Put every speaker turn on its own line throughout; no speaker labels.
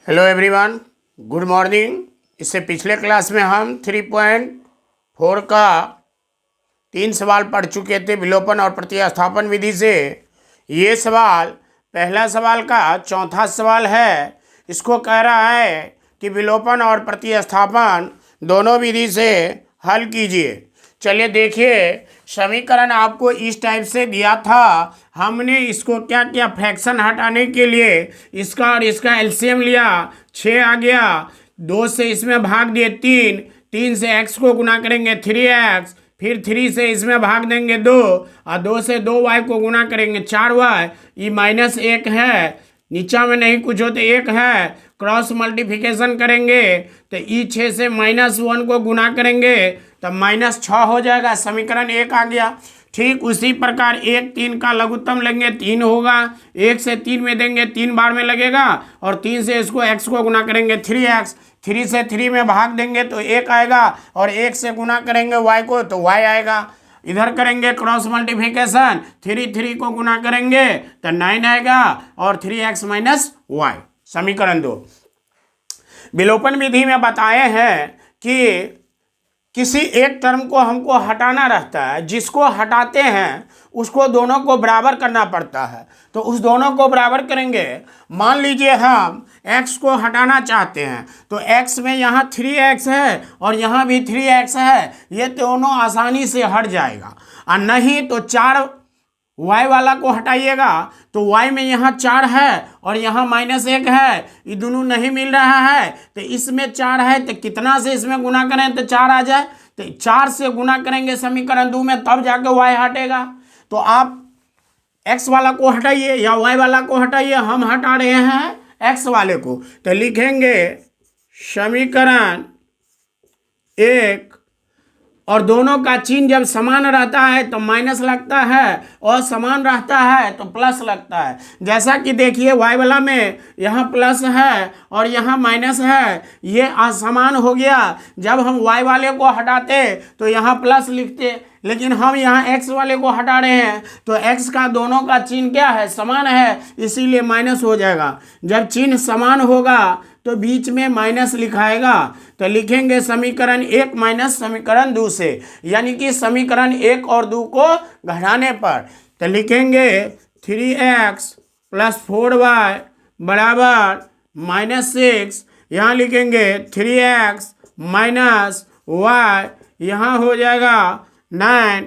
Hello everyone, good morning. इससे पिछले class में हम 3.4 का 3 सवाल पढ़ चुके थे विलोपन और प्रतिस्थापन विधि से। ये सवाल पहला सवाल का चौथा सवाल है। इसको कह रहा है कि विलोपन और प्रतिस्थापन दोनों विधि से हल कीजिए। चलिए देखिए, समीकरण आपको इस टाइप से दिया था। हमने इसको क्या किया, फ्रैक्शन हटाने के लिए इसका और इसका एलसीएम लिया, 6 आ गया। 2 से इसमें भाग दिए 3, 3 से x को गुना करेंगे 3x, फिर 3 से इसमें भाग देंगे 2 और 2 से 2y को गुना करेंगे 4y। ये -1 है, नीचा में नहीं कुछ हो तो 1 है। क्रॉस मल्टीप्लिकेशन करेंगे तो ई 6 से -1 को गुना करेंगे तब -6 हो जाएगा। समीकरण 1 आ गया। ठीक उसी प्रकार 1 3 का लघुत्तम लेंगे 3 होगा। 1 से 3 में देंगे 3 बार में लगेगा और 3 से इसको x को गुना करेंगे 3x। 3 से 3 में भाग देंगे तो 1 आएगा और 1 से गुना करेंगे y को तो y आएगा। इधर करेंगे क्रॉस मल्टीप्लिकेशन, 3 को गुना करेंगे तो 9 आएगा और 3x - y। समीकरण 2। विलोपन विधि में बताए हैं कि किसी एक टर्म को हमको हटाना रहता है, जिसको हटाते हैं उसको दोनों को बराबर करना पड़ता है। तो उस दोनों को बराबर करेंगे। मान लीजिए हम x को हटाना चाहते हैं तो x में यहाँ 3x है और यहाँ भी 3x है, ये दोनों आसानी से हट जाएगा। और नहीं तो 4 y वाला को हटाइएगा तो y में यहाँ 4 है और यहाँ -1 है, ये दोनों नहीं मिल रहा है तो इसमें 4 है तो कितना से इसमें गुना करें तो 4 आ जाए। तो 4 से गुना करेंगे समीकरण 2 में तब जाके y हटेगा। तो आप x वाला को हटाइए या y वाला को हटाइए, हम हटा रहे हैं x वाले को। तो लिखेंगे समीकरण 1 और दोनों का चिन्ह जब समान रहता है तो माइनस लगता है और समान रहता है तो प्लस लगता है। जैसा कि देखिए y वाला में यहाँ प्लस है और यहाँ माइनस है, ये असमान हो गया। जब हम y वाले को हटाते तो यहाँ प्लस लिखते, लेकिन हम यहाँ x वाले को हटा रहे हैं तो x का दोनों का चिन्ह क्या है, समान है, इसीलिए माइनस हो जाएगा। जब चिन्ह समान होगा तो बीच में माइनस लिखाएगा। तो लिखेंगे समीकरण 1 माइनस समीकरण 2 से, यानी कि समीकरण 1 और 2 को घटाने पर। तो लिखेंगे 3x + 4y बराबर -6। यहाँ लिखेंगे 3x - y, यहाँ हो जाएगा 9।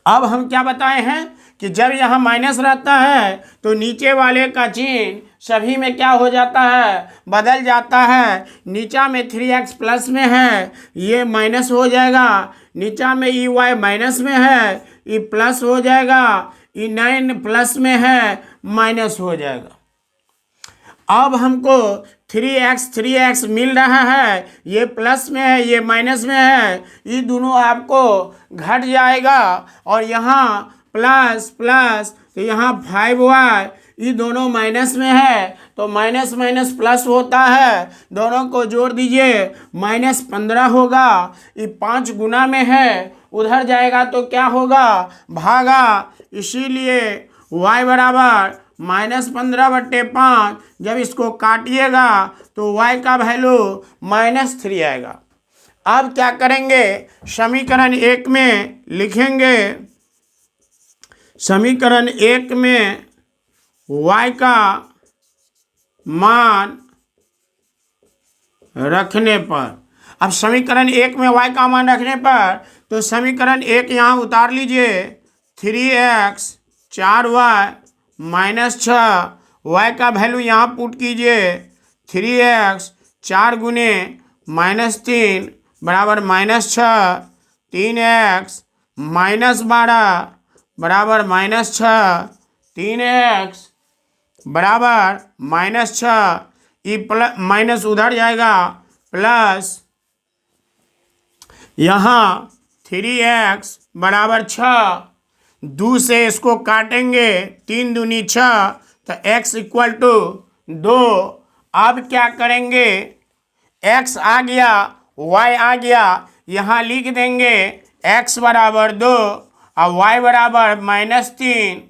अब हम क्या बताए हैं कि जब यहाँ माइनस रहता है तो नीचे वाले का चिन्ह सभी में क्या हो जाता है, बदल जाता है। नीचा में 3x प्लस में है, ये माइनस हो जाएगा। नीचा में y माइनस में है, ये प्लस हो जाएगा। ये 9 प्लस में है, माइनस हो जाएगा। अब हमको 3x मिल रहा है, ये प्लस में है ये माइनस में है, ये दोनों आपको घट जाएगा और यहाँ प्लस प्लस तो यहाँ 5y, ये दोनों माइनस में है तो माइनस माइनस प्लस होता है, दोनों को जोड़ दीजिए -15 होगा। ये 5 गुना में है, उधर जाएगा तो क्या होगा, भागा, इसीलिए y बराबर -15/5। जब इसको काटिएगा तो y का वैल्यू -3 आएगा। अब क्या करेंगे, समीकरण 1 में लिखेंगे, समीकरण 1 में y का मान रखने पर, अब समीकरण 1 में y का मान रखने पर तो समीकरण 1 यहाँ उतार लीजिए, 3x 4y -6, y का वैल्यू यहाँ पुट कीजिए, 3x 4 गुने -3 बराबर -6, 3x -12 बराबर -6, 3x बराबर -6, ये माइनस उधर जाएगा प्लस, यहाँ 3x बराबर 6, 2 से इसको काटेंगे 3 दूनी 6 तो x = 2। अब क्या करेंगे, x आ गया y आ गया, यहाँ लिख देंगे x बराबर 2 और y बराबर -3,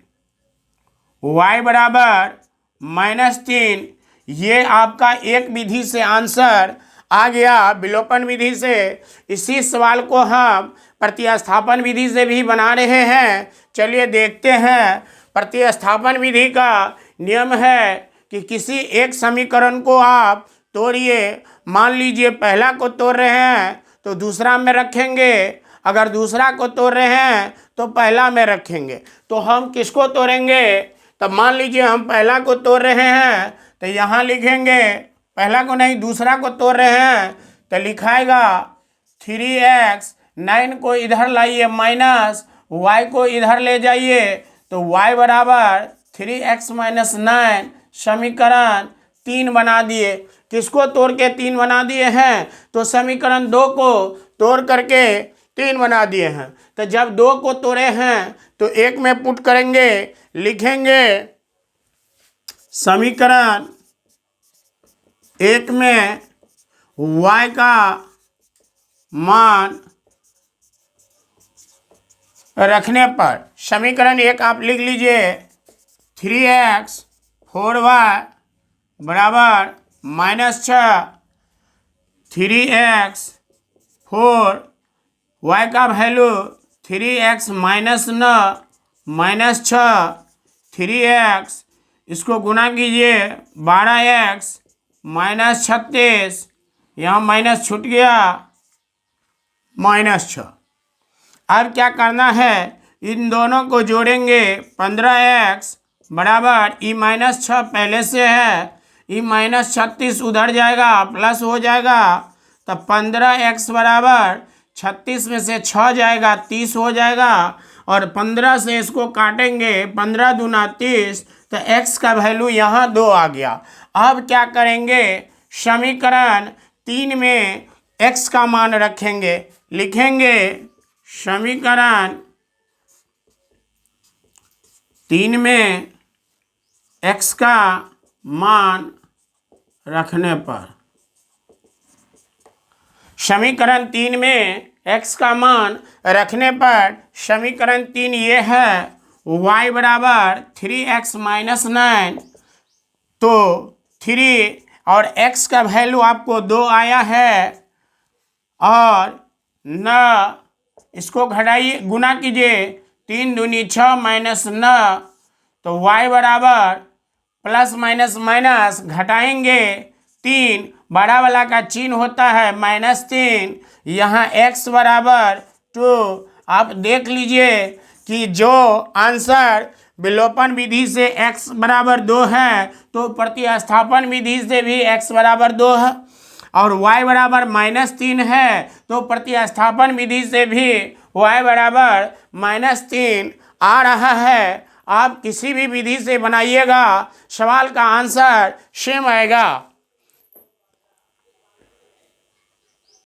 y बराबर -3। ये आपका एक विधि से आंसर आ गया विलोपन विधि से। इसी सवाल को हम प्रतिस्थापन विधि से भी बना रहे हैं। चलिए देखते हैं। प्रतिस्थापन विधि का नियम है कि किसी एक समीकरण को आप तोड़िए। मान लीजिए पहला को तोड़ रहे हैं तो दूसरा में रखेंगे, अगर दूसरा को तोड़ रहे हैं तो पहला में रखेंगे। तो हम किसको तोड़ेंगे? तब मान लीजिए हम पहला को तोड़ रहे हैं तो यहाँ लिखेंगे, पहला को नहीं दूसरा को तोड़ रहे हैं तो लिखाएगा 3x, 9 को इधर लाइए माइनस, y को इधर ले जाइए तो y बराबर 3x माइनस 9, समीकरण 3 बना दिए। किसको तोड़ के 3 बना दिए हैं? तो समीकरण 2 को तोड़ करके 3 बना दिए हैं। तो जब 2 को तोड़े हैं तो 1 में पुट करेंगे, लिखेंगे समीकरण 1 में y का मान रखने पर, समीकरण 1 आप लिख लीजिए 3x 4y बराबर -6, 3x 4, y का वैल्यू 3x माइनस 9 -6, 3x इसको गुना कीजिए 12x -36, यहाँ माइनस छूट गया -6। अब क्या करना है? इन दोनों को जोड़ेंगे 15x बराबर -6 पहले से है, -36 उधर जाएगा प्लस हो जाएगा, तब 15x बराबर 36 में से 6 जाएगा 30 हो जाएगा, और 15 से इसको काटेंगे 15 दूना 30, तो x का वैल्यू यहाँ 2 आ गया। अब क्या करेंगे? समीकरण 3 में x का मान रखेंगे, लिखेंगे समीकरण 3 में x का मान रखने पर, समीकरण 3 में x का मान रखने पर समीकरण 3 ये है y बराबर 3x माइनस 9, तो 3 और x का वैल्यू आपको 2 आया है, और न इसको घटाइए गुना कीजिए 3 दूनी 6 माइनस 9, तो y बराबर प्लस माइनस माइनस घटाएंगे 3, बड़ा वाला का चिन्ह होता है -3, यहाँ x बराबर 2। आप देख लीजिए कि जो आंसर विलोपन विधि से x बराबर 2 है तो प्रतिस्थापन विधि से भी x बराबर 2 है, और y बराबर -3 है तो प्रतिस्थापन विधि से भी y बराबर -3 आ रहा है। आप किसी भी विधि से बनाइएगा, सवाल का आंसर सेम आएगा।